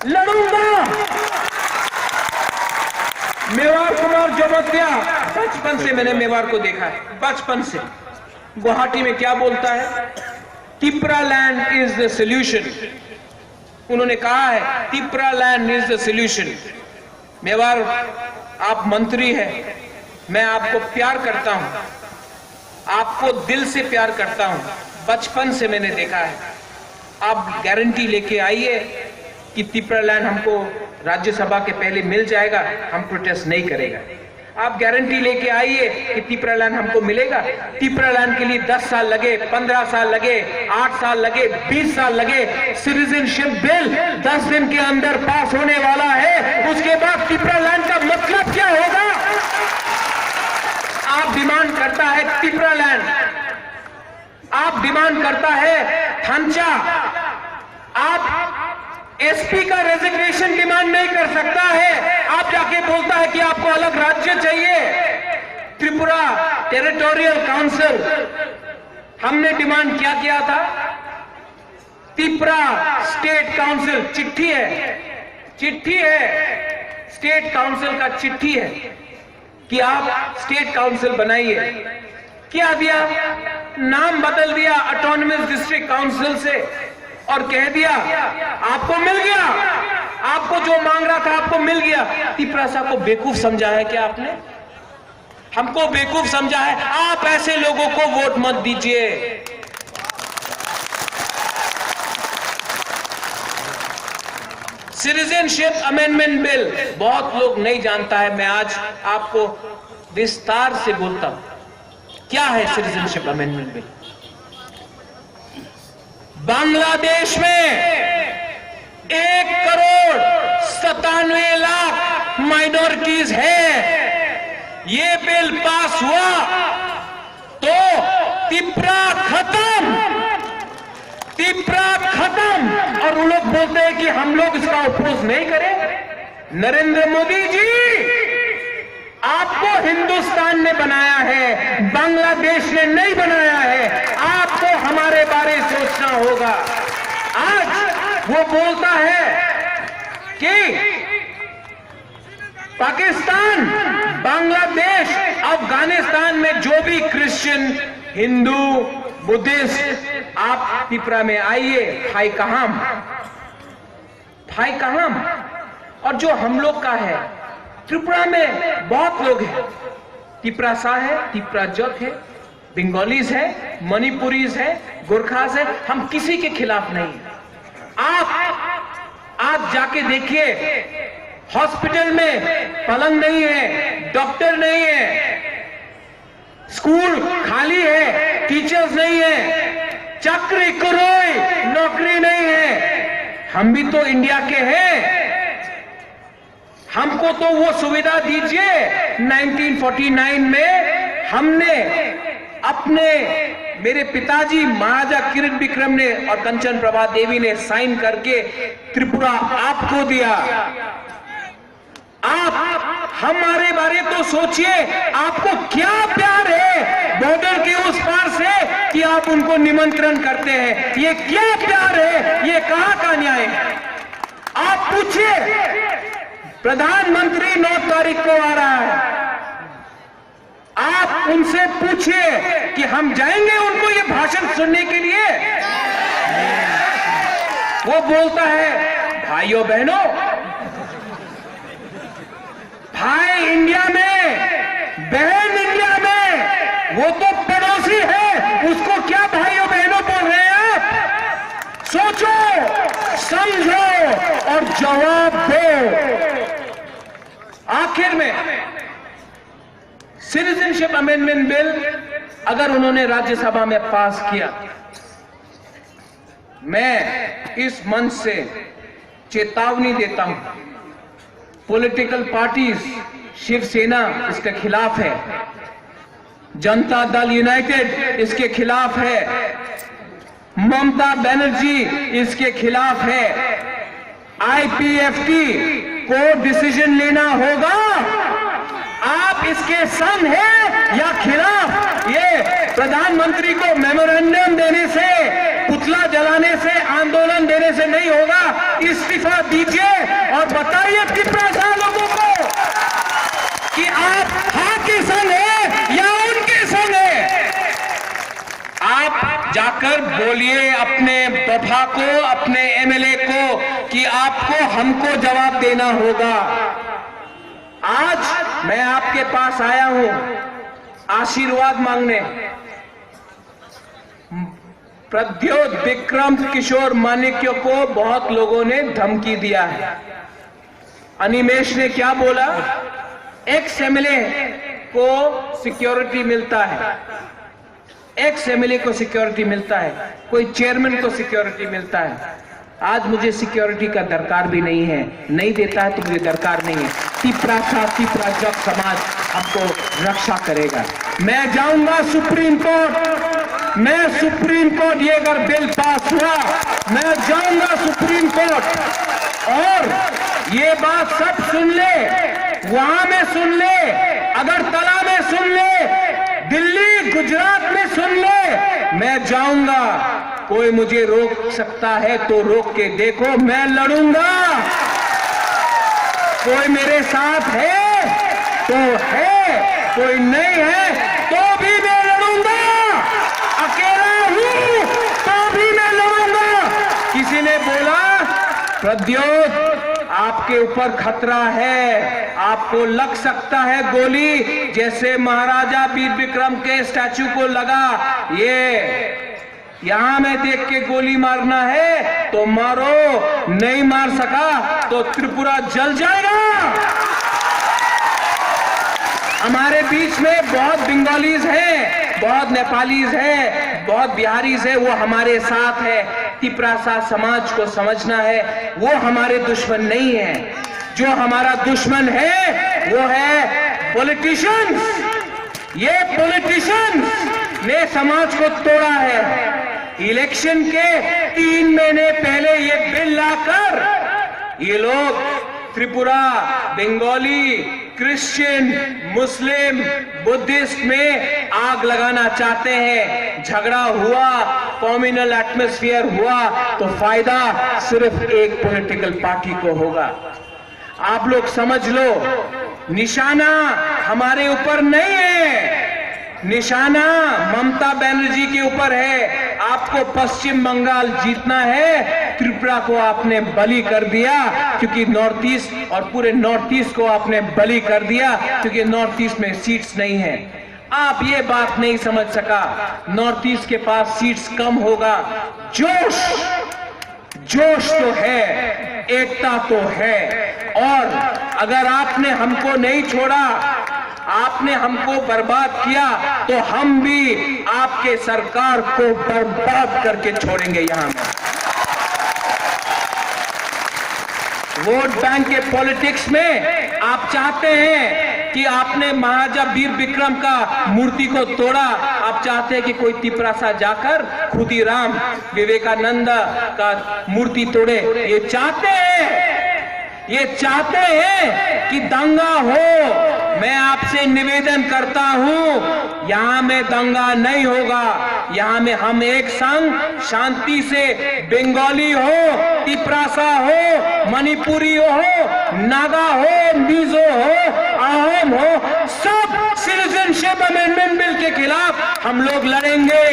लड़ूंगा। मेवाड़ कुमार जमोत्या, बचपन से मैंने मेवाड़ को देखा है, बचपन से। गुवाहाटी में क्या बोलता है? Tipra land is the solution. उन्होंने कहा है Tipra land is the solution. Mewar, आप मंत्री हैं, मैं आपको प्यार करता हूं, आपको दिल से प्यार करता हूं, बचपन से मैंने देखा है। आप गारंटी लेके आइए कि तिपरा लैंड हमको राज्यसभा के पहले मिल जाएगा, हम प्रोटेस्ट नहीं करेगा। आप गारंटी लेके आइए कि तिपरा लैंड हमको मिलेगा। तिपरा लैंड के लिए 10 साल लगे, 15 साल लगे, 8 साल लगे, 20 साल लगे, सिटीजनशिप बिल 10 दिन के अंदर पास होने वाला है। उसके बाद तिपरा लैंड का मतलब क्या होगा? आप डिमांड करता है तिपरा लैंड, आप डिमांड करता है थंचा, आप एसपी का रेजिग्नेशन डिमांड नहीं कर सकता है। आप जाके बोलता है कि आपको अलग राज्य चाहिए। त्रिपुरा टेरिटोरियल काउंसिल, हमने डिमांड क्या किया था? त्रिपुरा स्टेट काउंसिल, चिट्ठी है, चिट्ठी है, स्टेट काउंसिल का चिट्ठी है कि आप स्टेट काउंसिल बनाइए। क्या दिया? नाम बदल दिया ऑटोनमस डिस्ट्रिक्ट काउंसिल से और कह दिया आपको मिल गया, आपको जो मांग रहा था आपको मिल गया। त्रिपुरा साहब को बेवकूफ समझा है क्या आपने? हमको बेवकूफ समझा है। आप ऐसे लोगों को वोट मत दीजिए। सिटीजनशिप अमेंडमेंट बिल बहुत लोग नहीं जानता है, मैं आज आपको विस्तार से बोलता हूं। क्या है सिटीजनशिप अमेंडमेंट बिल? बांग्लादेश में 1,97,00,000 माइनॉरिटीज है। ये बिल पास हुआ तो तिपरा खत्म, तिपरा खत्म। और वो लोग बोलते हैं कि हम लोग इसका अपोज नहीं करें। नरेंद्र मोदी जी, आपको हिंदुस्तान ने बनाया है, बांग्लादेश ने नहीं बनाया है। आपको हमारे बारे में सोचना होगा। आज वो बोलता है कि पाकिस्तान, बांग्लादेश, अफगानिस्तान में जो भी क्रिश्चियन, हिंदू, बुद्धिस्ट, आप त्रिपुरा में आइए, भाई कहाम, भाई कहाम। और जो हम लोग का है, त्रिपुरा में बहुत लोग हैं। त्रिपुरा सा है, त्रिपुरा जट है, बंगालीज है, मणिपुरीज है, गोरखास है। हम किसी के खिलाफ नहीं। आप जाके देखिए, हॉस्पिटल में पलंग नहीं है, डॉक्टर नहीं है, स्कूल खाली है, टीचर्स नहीं है, चाकरी कोई नौकरी नहीं है। हम भी तो इंडिया के हैं, हमको तो वो सुविधा दीजिए। 1949 में हमने अपने, मेरे पिताजी महाराजा किरण विक्रम ने और कंचन प्रभा देवी ने साइन करके त्रिपुरा आपको दिया। आप हमारे बारे तो सोचिए, आपको क्या प्यार है बॉर्डर के उस पार से कि आप उनको निमंत्रण करते हैं? ये क्या प्यार है? ये कहां का न्याय है? आप पूछिए, प्रधानमंत्री 9 तारीख को आ रहा है, आप उनसे पूछिए कि हम जाएंगे उनको ये भाषण सुनने के लिए? वो बोलता है भाइयों बहनों, भाई इंडिया में, बहन इंडिया में, वो तो पड़ोसी है, उसको क्या भाइयों बहनों बोल रहे हैं आप? सोचो, समझो और जवाब दो। आखिर में सिटीजनशिप अमेंडमेंट बिल अगर उन्होंने राज्यसभा में पास किया, मैं इस मंच से चेतावनी देता हूं, पॉलिटिकल पार्टीज, शिवसेना इसके खिलाफ है, जनता दल यूनाइटेड इसके खिलाफ है, ममता बनर्जी इसके खिलाफ है। आईपीएफटी को डिसीजन लेना होगा, आप इसके संग हैं या खिलाफ। ये प्रधानमंत्री को मेमोरेंडम देने से पुतला जलाने से, आंदोलन देने से नहीं होगा। इस्तीफा दीजिए और बताइए त्रिपुरा लोगों को कि आप हाँ के संग है या उनके संग है। आप जाकर बोलिए अपने बफा को, अपने एमएलए को कि आपको हमको जवाब देना होगा। आज मैं आपके पास आया हूं आशीर्वाद मांगने। प्रद्योत विक्रम किशोर मानिक्य को बहुत लोगों ने धमकी दिया है। अनिमेश ने क्या बोला? एक्स एमएलए को सिक्योरिटी मिलता है, एक्स एमएलए को सिक्योरिटी मिलता है, कोई चेयरमैन को सिक्योरिटी मिलता है। आज मुझे सिक्योरिटी का दरकार भी नहीं है, नहीं देता है तो मुझे दरकार नहीं है। तिपरा जग समाज हमको रक्षा करेगा। मैं जाऊंगा सुप्रीम कोर्ट, मैं सुप्रीम कोर्ट, ये अगर बिल पास हुआ मैं जाऊंगा सुप्रीम कोर्ट और ये बात सब सुन ले, वहां में सुन ले, अगरतला में सुन ले, दिल्ली गुजरात में सुन ले, मैं जाऊंगा। कोई मुझे रोक सकता है तो रोक के देखो, मैं लड़ूंगा। कोई मेरे साथ है तो है, कोई नहीं है तो भी मैं लड़ूंगा। अकेला हूं तो भी मैं लड़ूंगा। किसी ने बोला प्रद्योत आपके ऊपर खतरा है, आपको लग सकता है गोली, जैसे महाराजा वीर विक्रम के स्टैचू को लगा। ये यहां में देख के गोली मारना है तो मारो, नहीं मार सका तो त्रिपुरा जल जाएगा। हमारे बीच में बहुत बंगालीज हैं, बहुत नेपालीज हैं, बहुत बिहारीज हैं, वो हमारे साथ है। त्रिपुरा समाज को समझना है, वो हमारे दुश्मन नहीं है। जो हमारा दुश्मन है वो है पॉलिटिशियंस। ये पॉलिटिशियंस ने समाज को तोड़ा है। इलेक्शन के 3 महीने पहले ये बिल लाकर ये लोग त्रिपुरा, बंगाली, क्रिश्चियन, मुस्लिम, बुद्धिस्ट में आग लगाना चाहते हैं। झगड़ा हुआ, कम्युनल एटमॉस्फेयर हुआ तो फायदा सिर्फ एक पॉलिटिकल पार्टी को होगा। आप लोग समझ लो, निशाना हमारे ऊपर नहीं है, निशाना ममता बनर्जी के ऊपर है। आपको पश्चिम बंगाल जीतना है, त्रिपुरा को आपने बलि कर दिया क्योंकि नॉर्थ ईस्ट और पूरे नॉर्थ ईस्ट को आपने बलि कर दिया क्योंकि नॉर्थ ईस्ट में सीट्स नहीं है। आप ये बात नहीं समझ सका, नॉर्थ ईस्ट के पास सीट्स कम होगा। जोश तो है, एकता तो है। और अगर आपने हमको नहीं छोड़ा, आपने हमको बर्बाद किया तो हम भी आपके सरकार को बर्बाद करके छोड़ेंगे। यहां में वोट बैंक के पॉलिटिक्स में आप चाहते हैं कि आपने महाराजा वीर विक्रम का मूर्ति को तोड़ा, आप चाहते हैं कि कोई त्रिपुरा जाकर खुदीराम विवेकानंद का मूर्ति तोड़े। ये चाहते हैं कि दंगा हो। मैं आपसे निवेदन करता हूं, यहां में दंगा नहीं होगा। यहां में हम एक संग शांति से, बंगाली हो, त्रिपुरा हो, मणिपुरी हो, नागा हो, मिजो हो, अहोम हो, सब सिटीजनशिप अमेंडमेंट बिल के खिलाफ हम लोग लड़ेंगे।